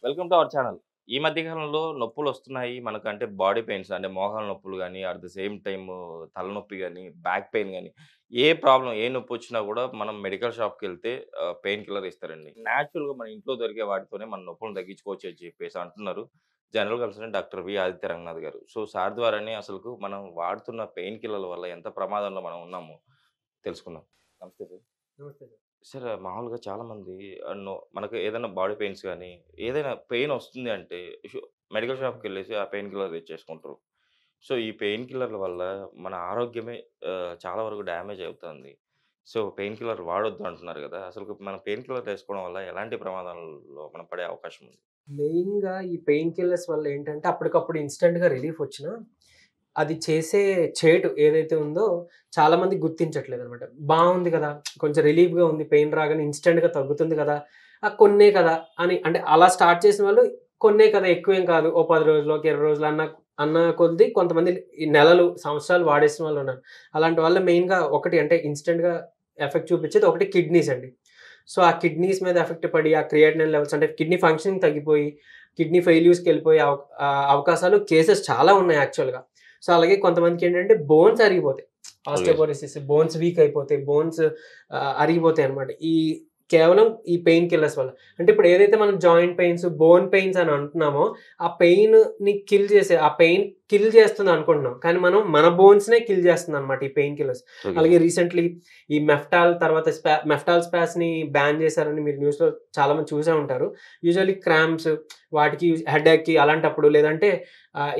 Welcome to our channel. ఈ మధ్య కాలంలో నొప్పులొస్తున్నాయి మనకు అంటే బాడీ పెయిన్స్ అంటే మోకాళ్ళ నొప్పులు గాని, అట్ ద సేమ్ టైమ్ తలనొప్పి గాని, బ్యాక్ పెయిన్ గాని, ఏ ప్రాబ్లమ్ ఏ నొప్పొచ్చినా గూడా మనం మెడికల్ షాప్‌కెళ్తే పెయిన్ కిల్లర్ ఇస్తారండి. నేచురల్‌గా మన ఇంట్లో దొరికే వాటితోనే మన నొప్పులను తగ్గించుకోవచ్చు అని చెప్పేసి అంటున్నారు. General consultant doctor V. Aditya Ranganath గారు. సో, సార్ ద్వారానే అసలుకు మనం వాడుతున్న పెయిన్ కిల్లర్ల వల్ల ఎంత ప్రమాదంలో మనం ఉన్నామో తెలుసుకుందాం. నమస్తే సార్. నమస్తే సార్. సార్ మామూలుగా చాలామంది మనకు ఏదైనా బాడీ పెయిన్స్ గానీ, ఏదైనా పెయిన్ వస్తుంది అంటే మెడికల్ షాప్‌కెళ్ళేసి ఆ పెయిన్ కిల్లర్ తెచ్చేసుకుంటారు. సో, ఈ పెయిన్ కిల్లర్ల వల్ల మన ఆరోగ్యమే చాలా వరకు డ్యామేజ్ అవుతుంది. సో, పెయిన్ కిల్లర్ వాడొద్దు అంటున్నారు గదా! అసలు మనం పెయిన్ కిల్లర్ తీసుకోవడం వల్ల ఎలాంటి ప్రమాదాల్లో మనం పడే అవకాశం ఉంది? మెయిన్‌గా ఈ పెయిన్ కిల్లర్స్ వల్ల ఏంటంటే అప్పటికప్పుడు ఇన్‌స్టంట్‌గా రిలీఫ్ వచ్చినా, అది చేసే చేటు ఏదైతే ఉందో చాలా మందికి గుర్తించట్లేదనమాట. బావుంది కదా! కొంచెం రిలీఫ్‌గా ఉంది. పెయిన్ రాగానే ఇన్‌స్టంట్‌గా తగ్గుతుంది కదా! కొన్నే కదా! అని అంటే అలా స్టార్ట్ చేసిన వాళ్ళు కొన్నే కదా! ఎక్కువేం కాదు. ఓ 10 రోజులు, ఒక 20 రోజులు అన్న కొద్దీ కొంతమంది ఈ నెలలు, సంవత్సరాలు వాడేసిన వాళ్ళున్నారు. అలాంటి వాళ్ళు మెయిన్‌గా ఒకటి అంటే ఇన్‌స్టంట్‌గా ఎఫెక్ట్ చూపించేది ఒకటి కిడ్నీస్ అండి. సో, ఆ కిడ్నీస్ మీద ఎఫెక్ట్ పడి, ఆ క్రియాటినిన్ లెవెల్స్ అంటే కిడ్నీ ఫంక్షనింగ్ తగ్గిపోయి, కిడ్నీ ఫెయిల్యూర్స్‌కెళ్ళిపోయే అవకాశాలు కేసెస్ చాలా ఉన్నాయి యాక్చువల్‌గా. సో, అలాగే కొంతమందికేంటంటే బోన్స్ అరిగిపోతాయి. ఓకే. ఆస్టియోపోరోసిస్, బోన్స్ వీక్ అయిపోతాయి. బోన్స్ అరిగిపోతాయన్నమాట. కేవలం ఈ పెయిన్ కిల్లర్స్ వల్ల. అంటే ఇప్పుడు ఏదైతే మనం జాయింట్ పెయిన్స్, బోన్ పెయిన్స్ అని అంటున్నామో, ఆ పెయిన్‌ని కిల్ చేసే ఆ పెయిన్ కిల్ చేస్తుంది అనుకుంటున్నాం. కానీ మన బోన్స్‌నే కిల్ చేస్తుందన్నమాట ఈ పెయిన్ కిల్లర్స్. ఓకే. అలాగే రీసెంట్‌లీ ఈ మెఫ్టాల్ తర్వాత మెఫ్టాల్ స్పాస్‌ని బ్యాన్ చేశారని మీరు న్యూస్‌లో చాలామంది చూసే ఉంటారు. యూజువల్లీ క్రాంప్స్ వాటికి హెడేక్‌కి అలాంటప్పుడు లేదంటే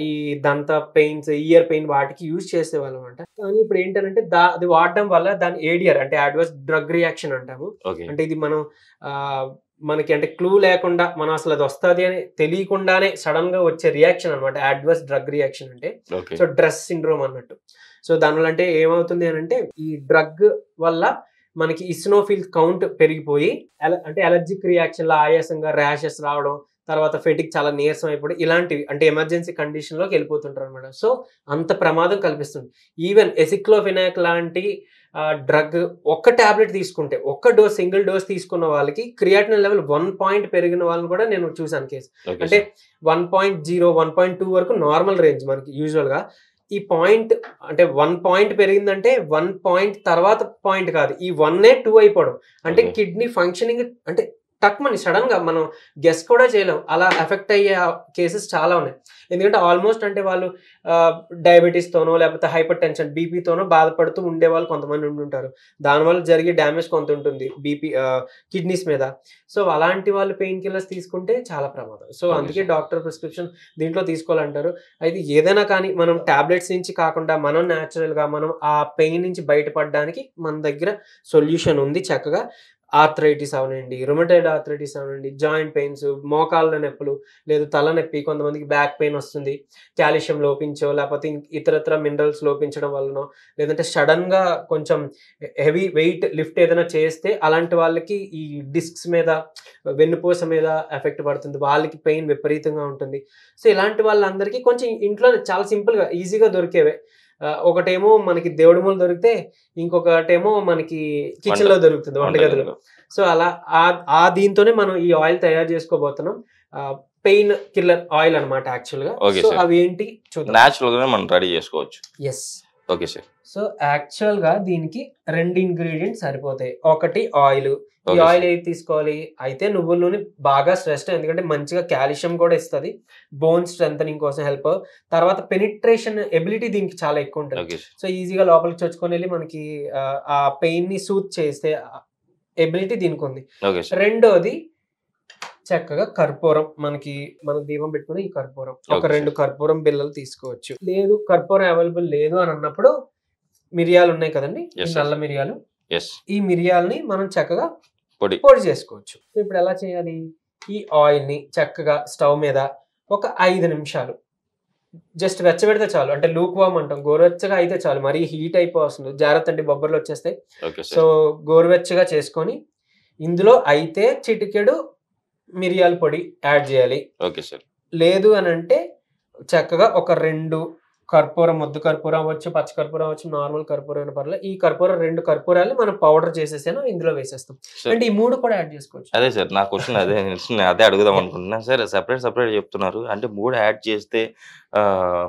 ఈ దంత పెయిన్స్, ఇయర్ పెయిన్ వాటికి యూజ్ చేసేవాళ్ళనమాట. కానీ ఇప్పుడు ఏంటనంటే అది వాడడం వల్ల దాని ఏడీఆర్ అంటే అడ్వర్స్ డ్రగ్ రియాక్షన్ అంటాము. ఓకే. అంటే ఇది మనం ఆహ్, మనకి అంటే క్లూ లేకుండా మనం అసలు అది వస్తది అని తెలియకుండానే సడెన్‌గా వచ్చే రియాక్షన్ అనమాట. అడ్వర్స్ డ్రగ్ రియాక్షన్ అంటే. ఓకే. సో, డ్రెస్ సిండ్రోమ్ అన్నట్టు. సో, దానివల్ల అంటే ఏమవుతుంది అనంటే ఈ డ్రగ్ వల్ల మనకి ఇసినోఫిల్ కౌంట్ పెరిగిపోయి అంటే అలర్జిక్ రియాక్షన్‌లా ఆయాసంగా ర్యాషెస్ రావడం, తర్వాత ఫెటిగ్ చాలా నీరసం అయిపోవడం ఇలాంటివి అంటే ఎమర్జెన్సీ కండిషన్‌లోకి ఎళ్ళిపోతుంటారనమాట. సో, అంత ప్రమాదం కల్పిస్తుంది. ఈవెన్ ఎసిక్లోఫెనాక్ లాంటి డ్రగ్ ఒక్క టాబ్లెట్ తీసుకుంటే, ఒక్క డోస్ సింగిల్ డోస్ తీసుకున్న వాళ్ళకి క్రియాటినిన్ లెవెల్ 1 పాయింట్ పెరిగిన వాళ్ళని కూడా నేను చూసాను కేస్. ఓకే అంటే సార్. 1.0, 1.2 వరకు నార్మల్ రేంజ్ మనకి యూజువల్‌గా. ఈ పాయింట్ అంటే 1 పాయింట్ పెరిగిందంటే 1 పాయింట్ తర్వాత పాయింట్ కాదు. ఈ 1 2 అయిపోవడం. అంటే ఓకే. కిడ్నీ ఫంక్షనింగ్ అంటే టక్‌మని సడెన్‌గా మనం గెస్ కూడా చేయలేం. అలా ఎఫెక్ట్ అయ్యే కేసెస్ చాలా ఉన్నాయి. ఎందుకంటే ఆల్‌మోస్ట్ అంటే వాళ్ళు డయాబెటిస్‌తోనో లేకపోతే హైపర్ టెన్షన్ బీపీతోనో బాధపడుతూ ఉండేవాళ్ళు కొంతమంది ఉండుంటారు. దానివల్ల జరిగే డ్యామేజ్ కొంత ఉంటుంది. కిడ్నీస్ మీద. సో, అలాంటి వాళ్ళు పెయిన్ కిల్లర్స్ తీసుకుంటే చాలా ప్రమాదం. సో, ఓకే అందుకే సార్. డాక్టర్ ప్రిస్క్రిప్షన్ దీంట్లో తీసుకోవాలంటారు. అయితే ఏదైనా కానీ మనం టాబ్లెట్స్ నుంచి కాకుండా మనం నేచురల్‌గా మనం ఆ పెయిన్ నుంచి బయటపడడానికి మన దగ్గర సొల్యూషన్ ఉంది చక్కగా. ఆర్థరైటిస్ అవనండి, రుమటాయిడ్ ఆర్థరైటిస్ అవనండి, జాయింట్ పెయిన్స్, మోకాళ్ళ నొప్పులు, లేదు తలనొప్పి, కొంతమందికి బ్యాక్ పెయిన్ వస్తుంది. కాల్షియం లోపించో, లేపోతే ఇతరత్ర మినరల్స్ లోపించడం వల్లనో, లేదంటే సడెన్‌గా కొంచెం హెవీ వెయిట్ లిఫ్ట్ ఏదైనా చేస్తే అలాంటి వాళ్ళకి ఈ డిస్క్స్ మీద, వెన్నుపూస మీద ఎఫెక్ట్ పడుతుంది. వాళ్ళకి పెయిన్ విపరీతంగా ఉంటుంది. సో, ఇలాంటి వాళ్ళందరికీ కొంచెం ఇంట్లో చాలా సింపుల్‌గా, ఈజీగా దొరికేవే. ఒకటేమో మనకి దేవుడి మూల దొరికితే, ఇంకొకటేమో మనకి కిచెన్‌లో దొరుకుతుంది వంటగదిలో. వంటగదిలో. సో, అలా దీంతోనే మనం ఈ ఆయిల్ తయారు చేసుకోబోతున్నాం. పెయిన్ కిల్లర్ ఆయిల్ అన్నమాట యాక్చువల్‌గా. Okay so, sir. అవేంటి చూద్దాం. నేచురల్‌గానే మనం రెడీ చేసుకోవచ్చు. యెస్. Okay sir. సో, యాక్చువల్‌గా దీనికి 2 ఇంగ్రీడియెంట్స్ సరిపోతాయి. ఒకటి ఆయిలు. ఈ ఓకే ఆయిల్ సార్. ఏది తీసుకోవాలి? అయితే నువ్వుల నూనె బాగా శ్రేష్టం. ఎందుకంటే మంచిగా కాల్షియం కూడా ఇస్తది. బోన్ స్ట్రెంథెనింగ్ కోసం హెల్ప్. తర్వాత పెనిట్రేషన్ ఎబిలిటీ దీనికి చాలా ఎక్కువుంటది. Okay sir. సో, ఈజీగా లోపలికి చొచ్చుకొనెళ్ళి మనకి ఆ పెయిన్‌ని సూత్ చేసే ఎబిలిటీ దీనికుంది. Okay sir. రెండోది చక్కగా కర్పూరం. మనం దీపం పెట్టుకునే ఈ కర్పూరం. ఒక ఓకే 2 సార్. కర్పూరం బిళ్ళలు తీసుకోవచ్చు. లేదు కర్పూరం అవైలబుల్ లేదు అని అన్నప్పుడు మిరియాలున్నాయి కదండీ! ఈ యెస్. నల్ల యెస్. మిరియాలు. యెస్. ఈ మిరియాలని మనం చక్కగా పొడి. పొడి చేసుకోవచ్చు. సో, ఇప్పుడెలా చేయాలి? ఈ ఆయిల్‌ని చక్కగా స్టవ్ మీద ఒక 5 నిమిషాలు జస్ట్ వెచ్చబెడితే చాలు. అంటే లూక్ వార్మ్ అంటాం. గోరువెచ్చగా అయితే చాలు. మరీ హీట్ అయిపోవసలు జాగ్రత్తండి బొబ్బర్లొచ్చేస్తాయి. Okay so, sir. గోరువెచ్చగా చేసుకొని, ఇందులో అయితే చిటికెడు మిరియాల పొడి యాడ్ జేయాలి. Okay sir. లేదు అనంటే చక్కగా ఒక 2 కర్పూరం, ముద్ద కర్పూరం అవ్వచ్చు, పచ్చ కర్పూరం అవ్వచ్చు, నార్మల్ కర్పూరం అయినా పర్లేదు. ఈ కర్పూరం 2 కర్పూరాలు మనం పౌడర్ చేసేసాను ఇందులో వేసేస్తాం. సార్ అంటే ఈ 3 కూడా యాడ్ చేసుకోవచ్చు. అదే సార్ నా క్వెషన్ అదే. నేను అదే అడుగుదాం అనుకుంటున్నా. సార్ సెపరేట్ చెప్తున్నారు. అంటే 3 యాడ్ చేస్తే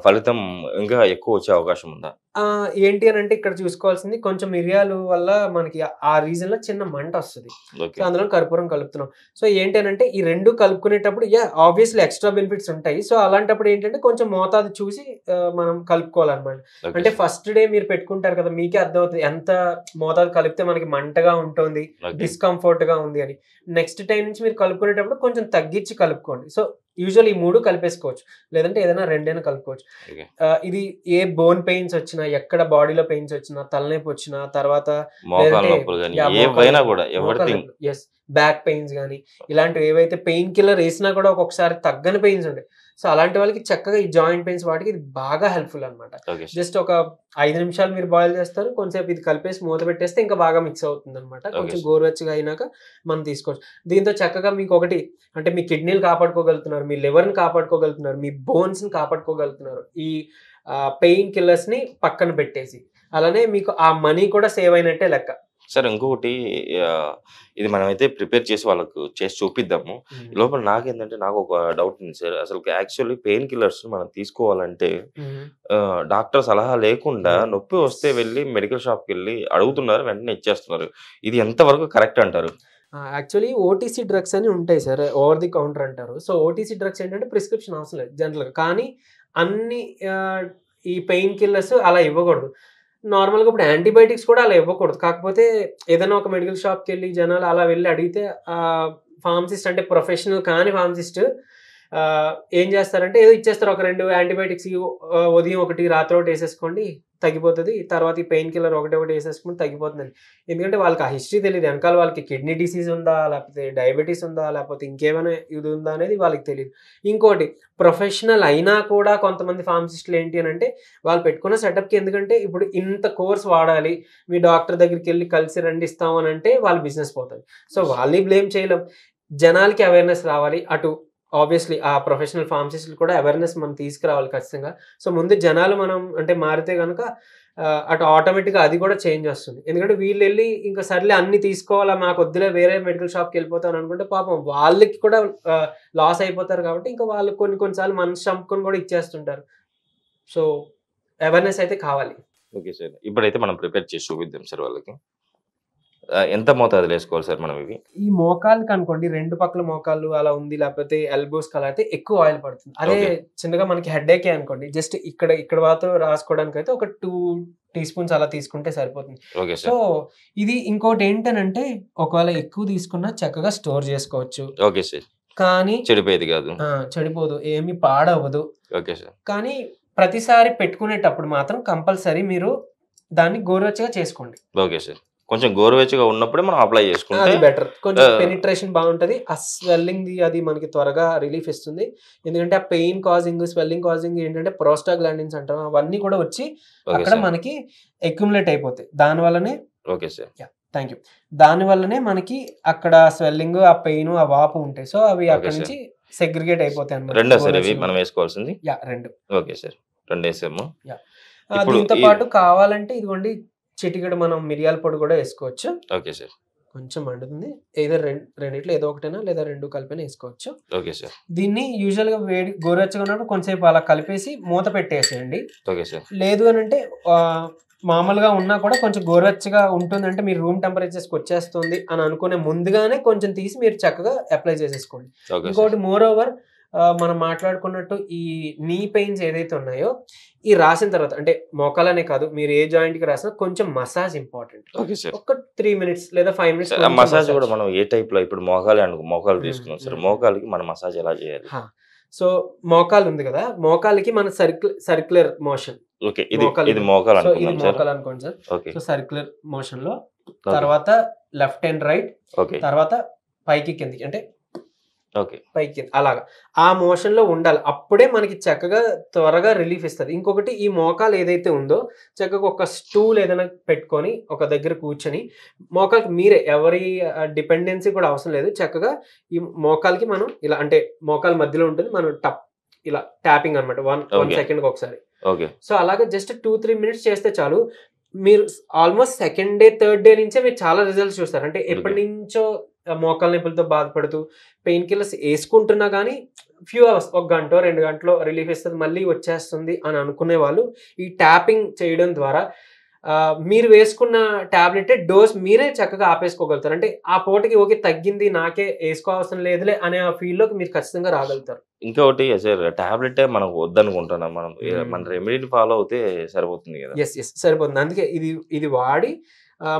ఫలితం ఇంకా ఎక్కువ వచ్చే అవకాశం ఉందా? ఏంటి అనంటే ఇక్కడ చూసుకోవాల్సింది కొంచెం మిరియాలు వల్ల మనకి ఆ రీజన్‌లో చిన్న మంటొస్తది. ఓకే. సో, అందులో కర్పూరం కలుపుతున్నాం. సో, ఏంటి అనంటే ఈ 2 కలుపుకునేటప్పుడు ఆబ్వియస్‌లీ ఎక్స్‌ట్రా బెనిఫిట్స్ ఉంటాయి. సో, అలాంటప్పుడు ఏంటంటే కొంచెం మోతాదు చూసి మనం కలుపుకోవాలన్నమాట. ఓకే అంటే సార్. ఫస్ట్ డే మీరు పెట్టుకుంటారు కదా! మీకే అర్థమవుతది ఎంత మోతాదు కలిపితే మనకి మంటగా ఉంటుంది, ఓకే. డిస్కంఫర్ట్‌గా ఉంది అని. నెక్స్ట్ టైమ్ నుంచి మీరు కలుపుకునేటప్పుడు కొంచెం తగ్గించి కలుపుకోండి. సో, యూజువల్లీ ఈ 3 కలిపేసుకోవచ్చు. లేదంటే ఏదైనా 2 అయినా కలుపుకోవచ్చు. ఓకే. ఇది ఏ బోన్ పెయిన్స్ వచ్చినా, ఎక్కడ బాడీలో పెయిన్స్ వచ్చినా, తలనొప్పి వచ్చినా, తర్వాత మోకాళ్ళ లేదంటే నొప్పులు గాని మోకాళ్ళ ఏవైనా నొప్పులు, కూడా మోకాళ్ళ ఎవ్రీథింగ్. నొప్పులు బ్యాక్ పెయిన్స్ గాని, ఇలాంటివి ఏవైతే పెయిన్ కిల్లర్ ఏసినా కూడా ఒక్కొక్కసారి తగ్గని పెయిన్స్ ఉంటాయి. సో, అలాంటి వాళ్ళకి చక్కగా ఈ జాయింట్ పెయిన్స్ వాటికి ఇది బాగా హెల్ప్‌ఫుల్ అన్నమాట. Okay sir. జస్ట్ ఒక 5 నిమిషాలు మీరు బాయిల్ చేస్తారు. కొంచెంసేపు ఇది కలిపేసి మూత పెట్టేస్తే ఇంకా బాగా మిక్స్ అవుతుందన్నమాట. ఓకే కొంచెం సార్. గోరువెచ్చగా అయినాక మనం తీసుకోవచ్చు. దీంతో చక్కగా మీకొకటి అంటే మీ కిడ్నీలు కాపాడుకోగలుగుతున్నారు, మీ లివర్‌ని కాపాడుకోగలుగుతున్నారు, మీ బోన్స్‌ని కాపాడుకోగలుగుతున్నారు. ఈ పెయిన్ కిల్లర్స్‌ని పక్కన పెట్టేసి. అలానే మీకు ఆ మనీ కూడా సేవ్ అయినట్టే లెక్క. సార్ ఇంకొకటి ఇది మనమైతే ప్రిపేర్ చేసి వాళ్ళకు చేసి చూపిద్దాము. ఈ లోపల నాకు ఒక డౌట్ ఉంది సార్. అసలు యాక్చువల్లీ పెయిన్ కిల్లర్స్ మనం తీసుకోవాలంటే డాక్టర్ సలహా లేకుండా నొప్పి వస్తే వెళ్లి మెడికల్ షాప్‌కెళ్ళి అడుగుతున్నారు. వెంటనే ఇచ్చేస్తున్నారు. ఇది ఎంతవరకు కరెక్ట్ అంటారు? యాక్చువల్లీ ఓటీసీ డ్రగ్స్ అని ఉంటాయి సార్. ఓవర్ ది కౌంటర్ అంటారు. సో, ఓటీసీ డ్రగ్స్ ఏంటంటే ప్రిస్క్రిప్షన్ అవసరం లేదు జనరల్‌గా. కానీ అన్ని ఈ పెయిన్ కిల్లర్స్ అలా ఇవ్వకూడదు. నార్మల్‌గా ఇప్పుడు యాంటీబయోటిక్స్ కూడా అలా ఇవ్వకూడదు. కాకపోతే ఏదైనా ఒక మెడికల్ షాప్‌కెళ్ళి జనాలు అలా వెళ్లి అడిగితే ఫార్మసిస్ట్ అంటే ప్రొఫెషనల్ కాని ఫార్మసిస్ట్ ఏం చేస్తారంటే ఏదో ఇచ్చేస్తారు. ఒక 2 యాంటీబయోటిక్స్ ఉదయం ఒకటి, రాత్రి ఒకటి ఏసేసుకోండి తగ్గిపోతది. తర్వాత ఈ పెయిన్ కిల్లర్ ఒకటి ఏసేసుకుంటే తగ్గిపోతుందని. ఎందుకంటే వాళ్ళకి ఆ హిస్టరీ తెలీదు. వెనకాల వాళ్ళకి కిడ్నీ డిసీజ్ ఉందా? లేకపోతే డయాబెటిస్ ఉందా? లేకపోతే ఇంకేమైనా ఇది ఉందా? అనేది వాళ్ళకి తెలీదు. ఇంకోటి ప్రొఫెషనల్ అయినా కూడా కొంతమంది ఫార్మసిస్టులు ఏంటి అనంటే వాళ్ళు పెట్టుకున్న సెటప్‌కి ఎందుకంటే ఇప్పుడు ఇంత కోర్స్ వాడాలి. మీ డాక్టర్ దగ్గరికెళ్లి కలిసి రండి ఇస్తాం అనంటే వాళ్ళ బిజినెస్ పోతది. సో, వాళ్ళని బ్లేమ్ చేయలేం. జనాలకి అవేర్‌నెస్ రావాలి. అటు ఆబ్వియస్‌లీ ఆ ప్రొఫెషనల్ ఫార్మసిస్టులు కూడా అవేర్‌నెస్ మనం తీసుకురావాలి ఖచ్చితంగా. సో, ముందు జనాలు మనం అంటే మారితే గనక అటు ఆటోమేటిక్‌గా అది కూడా చేంజ్ వస్తుంది. ఎందుకంటే వీళ్ళెళ్లి ఇంకా సర్లే అన్ని తీసుకోవాలా మాకొద్దులే వేరే మెడికల్ షాప్‌కెళ్ళిపోతాను అనుకుంటే పాపం వాళ్ళకి కూడా లాస్ అయిపోతారు కాబట్టి ఇంకా వాళ్ళు కొన్ని కొన్ని సార్లు మనసు చంపుకొని కూడా ఇచ్చేస్తుంటారు. సో, అవేర్‌నెస్ అయితే కావాలి. Okay sir. ఇప్పుడైతే మనం ప్రిపేర్ చేసి చూపిద్దాం సార్ వాళ్ళకి. ఎంత మోతాదులో ఏసుకోవాలి సార్ మనం ఇవి? ఈ మోకాళ్ళకనుకోండి 2 పక్కల మోకాళ్ళు అలా ఉంది. లేకపోతే ఎల్బోస్‌కి అలా అయితే ఎక్కువ ఆయిల్ పడుతుంది. అదే ఓకే. చిన్నగా మనకి హెడ్‌ఏకే అనుకోండి. జస్ట్ ఇక్కడ మాత్రం రాసుకోవడానికైతే ఒక 2 టీ స్పూన్స్ అలా తీసుకుంటే సరిపోతుంది. Okay so, sir. ఇది ఇంకోటేంటనంటే ఒకవేళ ఎక్కువ తీసుకున్నా చక్కగా స్టోర్ జేసుకోవచ్చు. Okay sir. కానీ చెడిపోయేది కాదు. చెడిపోదు. ఏమి పాడవ్వదు. Okay sir. కానీ ప్రతిసారి పెట్టుకునేటప్పుడు మాత్రం కంపల్సరీ మీరు దాన్ని గోరువెచ్చగా చేసుకోండి. Okay sir. కొంచెం గోరువెచ్చగా ఉన్నప్పుడే మనం అప్లై చేసుకుంటే అది బెటర్. కొంచెం ఆహ్, పెనిట్రేషన్ బావుంటది. ఆ స్వెల్లింగ్‌ది అది మనకి త్వరగా రిలీఫ్ ఇస్తుంది. ఎందుకంటే ఆ పెయిన్ కాజింగ్, స్వెల్లింగ్ కాజింగ్ ఏంటంటే ప్రోస్టాగ్లాండిన్స్ అంటాం. అవన్నీ కూడా వచ్చి ఓకే అక్కడ సార్. మనకి అక్యుములేట్ అయిపోతాయి. దానివల్లనే ఓకే సార్. Thank you. దానివల్లనే మనకి అక్కడ స్వెల్లింగ్, ఆ పెయిన్, ఆ వాపు ఉంటాయి. సో, అవి ఓకే అక్కడి సార్. నుంచి సెగ్రిగేట్ అయిపోతాయన్నమాట. రెండా సార్ ఇవి గోరువెచ్చగా మనం ఉంటాయి. ఏసుకోవాల్సింది? 2. Okay sir. 2 ఏసాము. యాహ్! ఇప్పుడు దీంతో ఈ పాటు కావాలంటే ఇదిగోండి చిటికెడు మనం మిరియాల పొడి కూడా ఏసుకోవచ్చు. Okay sir. కొంచెం మండుతుంది. ఎయిదర్ రెండిట్లో ఏదో ఒకటైనా లేదా 2 కలిపైనా ఏసుకోవచ్చు. Okay sir. దీన్ని యూజువల్‌గా గోరువెచ్చగా ఉన్నప్పుడు కొంచెంసేపు అలా కలిపేసి మూత పెట్టేసేయండి. Okay sir. లేదు అనంటే మామూలుగా ఉన్నా కూడా కొంచెం గోరువెచ్చగా ఉంటుందంటే మీరు రూమ్ టెంపరేచర్స్‌కి వచ్చేస్తుంది అని అనుకునే ముందుగానే కొంచెం తీసి మీరు చక్కగా అప్లై చేసేసుకోండి. Okay sir. ఇంకోటి మోర్ ఓవర్ మనం మాట్లాడుకున్నట్టు ఈ నీ పెయిన్స్ ఏదైతే ఉన్నాయో ఈ రాసిన తర్వాత అంటే మోకాలనే కాదు మీరు ఏ జాయింట్‌కి రాసినా కొంచెం మసాజ్ ఇంపార్టెంట్. Okay sir. ఒక 3 మినిట్స్ లేదా 5 మినిట్స్ సార్ ఆ కొంచెం మసాజ్ కూడా మనం ఏ టైప్‌లో ఇప్పుడు మోకాలు హ్మ్. తీసుకున్నాం సార్. హ్మ్. మోకాలికి మనం మసాజ్ ఎలా చేయాలి? సో, మోకాలు ఉంది కదా! మోకాలికి మన సర్క్యులర్ మోషన్. ఓకే. ఇది మోకాలు మోకాలు సో, ఇది అనుకుందాం సార్. మోకాలు అనుకోండి సార్. ఓకే. సో, సర్క్యులర్ మోషన్‌లో ఓకే. తర్వాత లెఫ్ట్ అండ్ రైట్ ఓకే. తర్వాత పైకి కిందకి అంటే ఓకే. పైకి కింద అలాగా. ఆ మోషన్‌లో ఉండాలి. అప్పుడే మనకి చక్కగా త్వరగా రిలీఫ్ ఇస్తది. ఇంకొకటి ఈ మోకాలు ఏదైతే ఉందో చక్కగా ఒక స్టూల్ ఏదైనా పెట్టుకొని ఒక దగ్గర కూర్చొని మోకాలికి మీరే ఎవరి డిపెండెన్సీ కూడా అవసరం లేదు. చక్కగా ఈ మోకాలికి మనం ఇలా అంటే మోకాలు మధ్యలో ఉంటుంది. మనం ఇలా ట్యాపింగ్ అన్నమాట. 1 ఓకే. సెకండ్‌కి ఒకసారి. ఓకే. సో అలాగే జస్ట్ 2-3 మినిట్స్ చేస్తే చాలు. మీరు almost second day, third day నుంచే మీరు చాలా రిజల్ట్స్ చూస్తారు. అంటే ఓకే. ఎప్పటినుంచో మోకాళ్ళ నొప్పులతో బాధపడుతూ పెయిన్ కిల్లర్స్ యేసుకుంటున్నా గానీ ఫ్యూ అవర్స్, ఒక గంటో, 2 గంటలో రిలీఫ్ ఇస్తది. మళ్ళీ వచ్చేస్తుంది అని అనుకునే వాళ్ళు ఈ ట్యాపింగ్ చేయడం ద్వారా మీరు వేసుకున్న టాబ్లెటే డోస్ మీరే చక్కగా ఆపేసుకోగలుగుతారు. అంటే ఆ పూటకి ఓకే తగ్గింది, నాకే యేసుకోవసరం లేదులే అనే ఆ ఫీల్‌లోకి మీరు ఖచ్చితంగా రాగలుగుతారు. ఇంకొకటి సార్ టాబ్లెటే మనకు వద్దనుకుంటున్నాం మనం. మన హ్మ్. రెమెడీని ఫాలో అవుతే సరిపోతుంది గదా! యెస్. సరిపోతుంది. అందుకే ఇది వాడి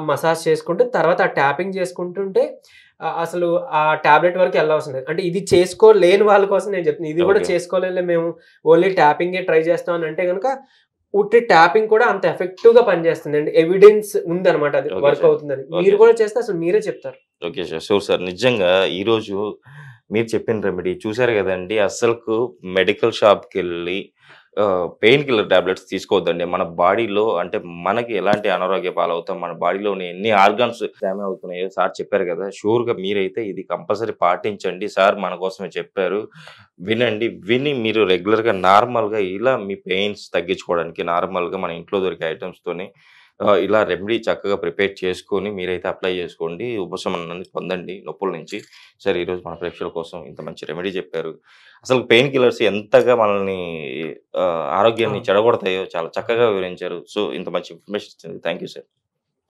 మసాజ్ చేసుకుంటూ తర్వాత ఆ ట్యాపింగ్ చేసుకుంటుంటే అసలు ఆ టాబ్లెట్ వరకు ఎళ్ళవసరం లేదు. అంటే ఇది చేసుకోలేని వాళ్ళ కోసం నేను చెప్తున్నా. ఇది కూడా ఓకే. చేసుకోలేంలే మేము ఓన్లీ ట్యాపింగే ట్రై చేస్తాం అని అంటే గనుక ఉట్టి ట్యాపింగ్ కూడా అంత ఎఫెక్టివ్‌గా పనిచేస్తుందండి. ఎవిడెన్స్ ఉందన్నమాట అది ఓకే వర్క్ సార్. అవుతుందని. ఓకే మీరు సార్. కూడా చేస్తే అసలు మీరే చెప్తారు. Okay sir. Sure sir. నిజంగా ఈరోజు మీరు చెప్పిన రెమెడీ చూసారు గదండీ! అస్సలకు మెడికల్ షాప్‌కెళ్ళి పెయిన్ కిల్లర్ టాబ్లెట్స్ తీసుకోవద్దండి. మన బాడీలో అంటే మనకి ఎలాంటి అనారోగ్య పాలవుతాం, మన బాడీలోని ఎన్ని ఆర్గాన్స్ డ్యామేజ్ అవుతున్నాయో సార్ చెప్పారు గదా! షూర్‌గా మీరైతే ఇది కంపల్సరీ పాటించండి. సార్ మన కోసమే చెప్పారు. వినండి. విని మీరు రెగ్యులర్‌గా నార్మల్‌గా ఇలా మీ పెయిన్స్ తగ్గించుకోవడానికి నార్మల్‌గా మన ఇంట్లో దొరికే ఐటెమ్స్‌తోని ఇలా రెమెడీ చక్కగా ప్రిపేర్ చేసుకొని మీరైతే అప్లై చేసుకోండి. ఉపశమనాన్ని పొందండి నొప్పుల నుంచి. సరే ఈరోజు మన ప్రేక్షకుల కోసం ఇంత మంచి రెమెడీ చెప్పారు. అసలు పెయిన్ కిల్లర్స్ ఎంతగా మనల్ని ఆ! ఆరోగ్యాన్ని చెడగొడతాయో చాలా చక్కగా వివరించారు. సో ఇంత మంచి ఇన్ఫర్మేషన్ ఇచ్చినందుకు థాంక్ యూ సార్.